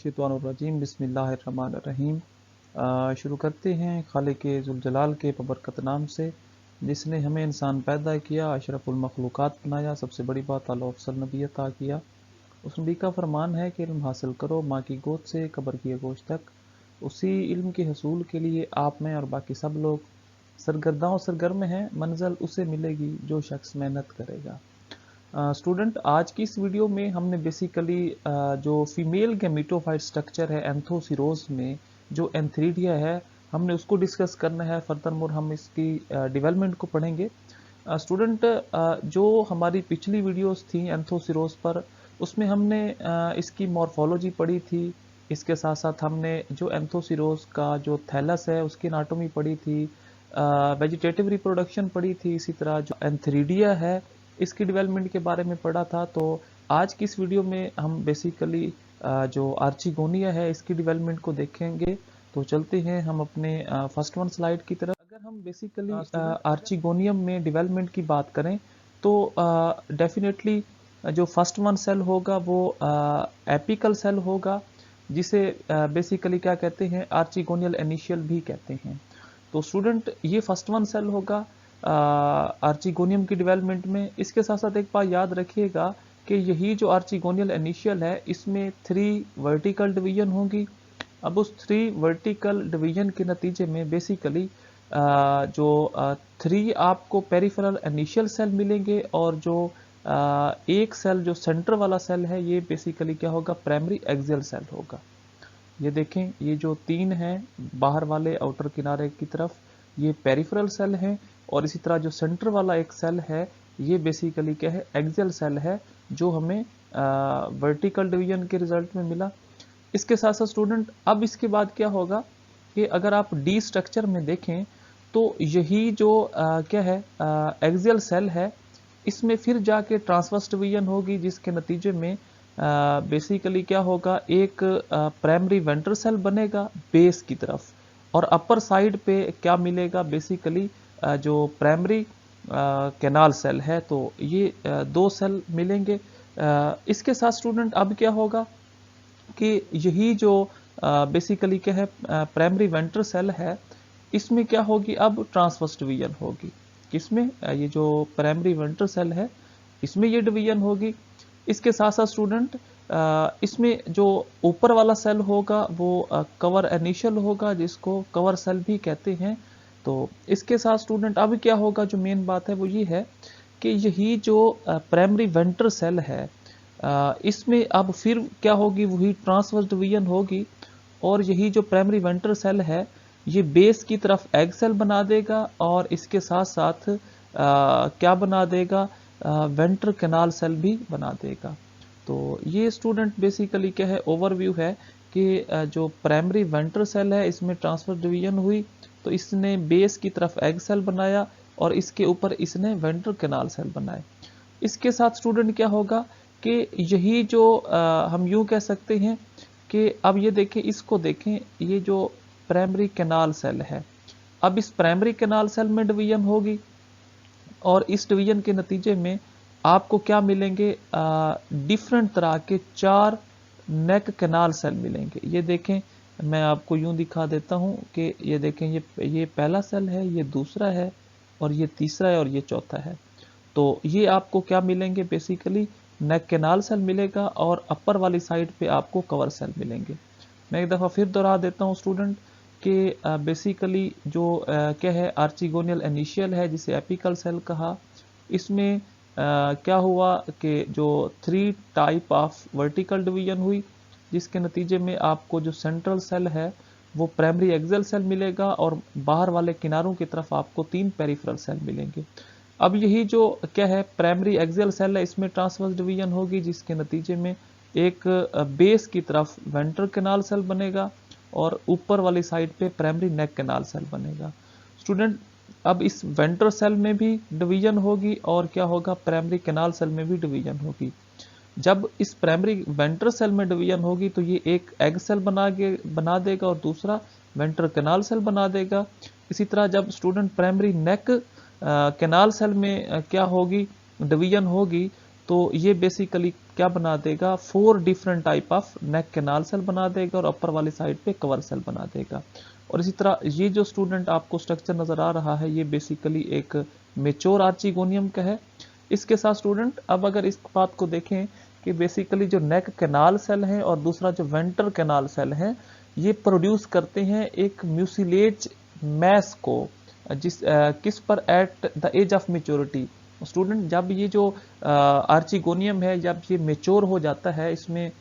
मिनश्शैतानिर्रजीम बिस्मिल्लाहिर्रहमानिर्रहीम। शुरू करते हैं खालिक ज़ुल-जलाल के बबरकत नाम से, जिसने हमें इंसान पैदा किया, अशरफुल मखलूक़ात बनाया, सबसे बड़ी बात आला अफ़ज़ल नबी अता किया। उस नबी का फरमान है कि इल्म हासिल करो माँ की गोद से कब्र की गोश्त तक। उसी इल्म के हसूल के लिए आप में और बाकी सब लोग सरगर्दा और सरगर्म हैं। मंज़िल उसे मिलेगी जो शख्स मेहनत करेगा। स्टूडेंट, आज की इस वीडियो में हमने बेसिकली जो फीमेल गैमेटोफाइट स्ट्रक्चर है एंथोसिरोज में जो एंथ्रीडिया है, हमने उसको डिस्कस करना है। फर्दरमोर हम इसकी डेवलपमेंट को पढ़ेंगे। स्टूडेंट, जो हमारी पिछली वीडियोस थी एंथोसिरोज पर, उसमें हमने इसकी मॉर्फोलॉजी पढ़ी थी। इसके साथ साथ हमने जो एंथोसिरोज का जो थैलस है उसकी एनाटॉमी पढ़ी थी, वेजिटेटिव रिप्रोडक्शन पढ़ी थी, इसी तरह जो एंथ्रीडिया है इसकी डेवलपमेंट के बारे में पढ़ा था। तो आज की इस वीडियो में हम बेसिकली जो आर्चिगोनिया है इसकी डेवलपमेंट को देखेंगे। तो चलते हैं हम अपने फर्स्ट वन स्लाइड की तरफ। अगर हम बेसिकली आर्चिगोनियम में डेवलपमेंट की बात करें तो डेफिनेटली जो फर्स्ट वन सेल होगा वो एपिकल सेल होगा, जिसे बेसिकली क्या कहते हैं, आर्चिगोनियल इनिशियल भी कहते हैं। तो स्टूडेंट, ये फर्स्ट वन सेल होगा आर्चिगोनियम की डेवलपमेंट में। इसके साथ साथ एक बात याद रखिएगा कि यही जो आर्चिगोनियल इनिशियल है इसमें 3 वर्टिकल डिवीजन होंगी। अब उस 3 वर्टिकल डिवीजन के नतीजे में बेसिकली जो 3 आपको पेरिफेरल इनिशियल सेल मिलेंगे, और जो एक सेल जो सेंटर वाला सेल है ये बेसिकली क्या होगा, प्राइमरी एक्सियल सेल होगा। ये देखें, ये जो 3 हैं बाहर वाले आउटर किनारे की तरफ, ये पेरिफेरल सेल हैं, और इसी तरह जो सेंटर वाला एक सेल है ये बेसिकली क्या है, एक्सियल सेल है, जो हमें वर्टिकल डिवीजन के रिजल्ट में मिला। इसके साथ साथ स्टूडेंट, अब इसके बाद क्या होगा कि अगर आप डी स्ट्रक्चर में देखें तो यही जो क्या है एक्सियल सेल है, इसमें फिर जाके ट्रांसवर्स डिवीजन होगी, जिसके नतीजे में बेसिकली क्या होगा, एक प्राइमरी वेंट्रल सेल बनेगा बेस की तरफ, और अपर साइड पे क्या मिलेगा, बेसिकली जो प्राइमरी कैनाल सेल है। तो ये 2 सेल मिलेंगे। इसके साथ स्टूडेंट अब क्या होगा कि यही जो बेसिकली क्या है प्राइमरी वेंट्रल सेल है, इसमें क्या होगी, अब ट्रांसवर्स डिवीजन होगी। किसमें, ये जो प्राइमरी वेंट्रल सेल है इसमें ये डिवीजन होगी। इसके साथ साथ स्टूडेंट इसमें जो ऊपर वाला सेल होगा वो कवर इनिशियल होगा, जिसको कवर सेल भी कहते हैं। तो इसके साथ स्टूडेंट अब क्या होगा, जो मेन बात है वो ये है कि यही जो प्राइमरी वेंट्रल सेल है इसमें अब फिर क्या होगी, वही ट्रांसवर्स डिवीजन होगी, और यही जो प्राइमरी वेंट्रल सेल है ये बेस की तरफ एग सेल बना देगा, और इसके साथ साथ क्या बना देगा, वेंट्रल कैनाल सेल भी बना देगा। तो ये स्टूडेंट बेसिकली क्या है, ओवरव्यू है कि जो प्राइमरी वेंट्रल सेल है इसमें ट्रांसफर डिवीजन हुई, तो इसने बेस की तरफ एग सेल बनाया, और इसके ऊपर इसने वेंट्रल कैनाल सेल बनाए। इसके साथ स्टूडेंट क्या होगा कि यही जो हम यूं कह सकते हैं कि अब ये देखें, इसको देखें, ये जो प्राइमरी कैनाल सेल है, अब इस प्राइमरी कैनाल सेल में डिवीजन होगी, और इस डिवीजन के नतीजे में आपको क्या मिलेंगे, डिफरेंट तरह के 4 नेक कैनाल सेल मिलेंगे। ये देखें, मैं आपको यूं दिखा देता हूं कि ये देखें, ये पहला सेल है, ये दूसरा है, और ये तीसरा है, और ये चौथा है। तो ये आपको क्या मिलेंगे, बेसिकली नेक कैनाल सेल मिलेगा, और अपर वाली साइड पे आपको कवर सेल मिलेंगे। मैं एक दफ़ा फिर दोहरा देता हूँ स्टूडेंट कि बेसिकली जो क्या है आर्चिगोनियल इनिशियल है, जिसे एपिकल सेल कहा, इसमें क्या हुआ कि जो 3 टाइप ऑफ वर्टिकल डिवीजन हुई, जिसके नतीजे में आपको जो सेंट्रल सेल है वो प्राइमरी एक्सियल सेल मिलेगा, और बाहर वाले किनारों की तरफ आपको 3 पेरिफेरल सेल मिलेंगे। अब यही जो क्या है प्राइमरी एक्सियल सेल है इसमें ट्रांसवर्स डिवीजन होगी, जिसके नतीजे में एक बेस की तरफ वेंट्रल कैनाल सेल बनेगा, और ऊपर वाली साइड पे प्राइमरी नेक कैनाल सेल बनेगा। स्टूडेंट, अब इस वेंट्रल सेल में भी डिवीजन होगी, और क्या होगा, प्राइमरी कैनाल सेल में भी डिवीजन होगी। जब इस प्राइमरी वेंट्रल सेल में डिवीजन होगी तो ये एक एग सेल बना देगा, और दूसरा वेंट्रल कैनाल सेल बना देगा। इसी तरह जब स्टूडेंट प्राइमरी नेक कैनाल सेल में क्या होगी, डिवीजन होगी, तो ये बेसिकली क्या बना देगा, 4 different type of neck canal cell बना देगा और अपर वाली साइड पे कवर सेल बना देगा। और इसी तरह ये जो स्टूडेंट आपको स्ट्रक्चर नजर आ रहा है ये बेसिकली एक मेच्योर आर्चिगोनियम का है। इसके साथ स्टूडेंट अब अगर इस बात को देखें कि बेसिकली जो नेक कैनाल सेल है और दूसरा जो वेंटर कैनाल सेल है ये प्रोड्यूस करते हैं एक म्यूसिलेज मैस को, किस पर, at the age of maturity. Student जब ये जो आर्चिगोनियम है जब ये मेच्योर हो जाता है, इसमें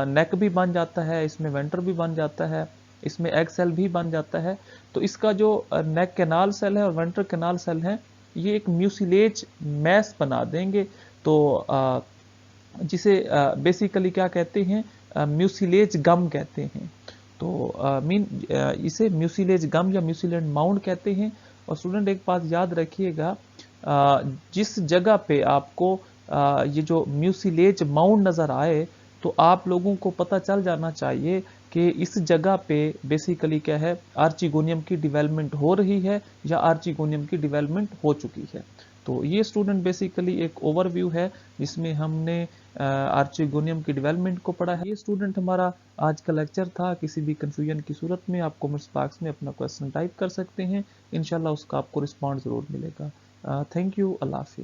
नेक भी बन जाता है, इसमें वेंटर भी बन जाता है, इसमें एग सेल भी बन जाता है, तो इसका जो नेक कैनाल सेल है और वेंटर कैनाल सेल है ये एक म्यूसिलेज मैस बना देंगे। तो जिसे बेसिकली क्या कहते हैं, म्यूसिलेज गम कहते हैं। तो इसे म्यूसिलेज गम या म्यूसिलेज माउंट कहते हैं। और स्टूडेंट एक बात याद रखिएगा, जिस जगह पे आपको ये जो म्यूसिलेज माउंट नजर आए तो आप लोगों को पता चल जाना चाहिए कि इस जगह पे बेसिकली क्या है, आर्चिगोनियम की डेवलपमेंट हो रही है या आर्चिगोनियम की डेवलपमेंट हो चुकी है। तो ये स्टूडेंट बेसिकली एक ओवरव्यू है जिसमें हमने आर्चिगोनियम की डेवलपमेंट को पढ़ा है। ये स्टूडेंट हमारा आज का लेक्चर था। किसी भी कंफ्यूजन की सूरत में आप कमेंट्स बॉक्स में अपना क्वेश्चन टाइप कर सकते हैं, इंशाल्लाह उसका आपको रिस्पॉन्ड जरूर मिलेगा। थैंक यू, अल्लाह हाफिज़।